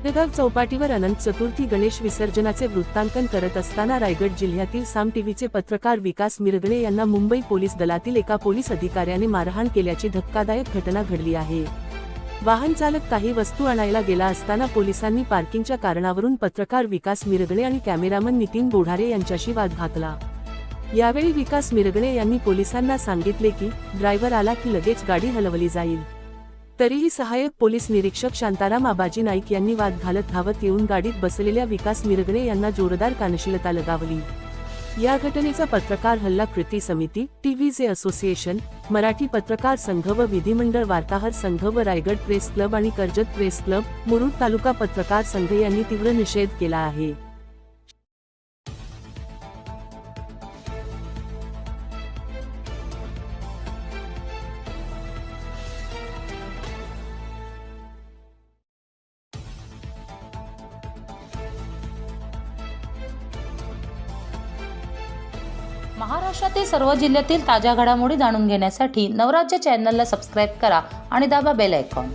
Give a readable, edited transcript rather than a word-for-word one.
जळगाव चौपाटीवर अनंत चतुर्थी गणेश विसर्जनाचे वृत्तांकन करत असताना रायगड जिल्ह्यातील साम टीव्हीचे पत्रकार विकास मिरगणे यांना मुंबई पोलीस दलातील एका पोलीस अधिकाऱ्याने मारहाण केल्याची धक्कादायक घटना घडली आहे। वाहन चालक काही वस्तू आणायला गेला असताना पोलिसांनी पार्किंगच्या कारणावरून पत्रकार विकास मिरगणे आणि कॅमेरामन नितीन बोढारे यांच्याशी वाद घातला। यावेळी विकास मिरगणे यांनी पोलिसांना सांगितले की ड्रायव्हर आला की लगेच गाडी हलवली जाईल। तरीही सहाय्यक पोलीस निरीक्षक शांताराम आबाजी नाईक यांनी वाद घालत धावत येऊन गाडीत बसलेल्या विकास मिरगणे यांना जोरदार कानशिलता लगावली। या घटनेचा पत्रकार हल्ला कृती समिती, टीव्हीचे असोसिएशन, मराठी पत्रकार संघ व विधिमंडळ वार्ताहर संघ व रायगड प्रेस क्लब आणि कर्जत प्रेस क्लब, मुरुड तालुका पत्रकार संघ यांनी तीव्र निषेध केला आहे। महाराष्ट्रातील सर्व जिल्ह्यातील ताज्या घडामोडी जाणून घेण्यासाठी नवराज्य चॅनलला सबस्क्राईब करा आणि दाबा बेल आयकॉन।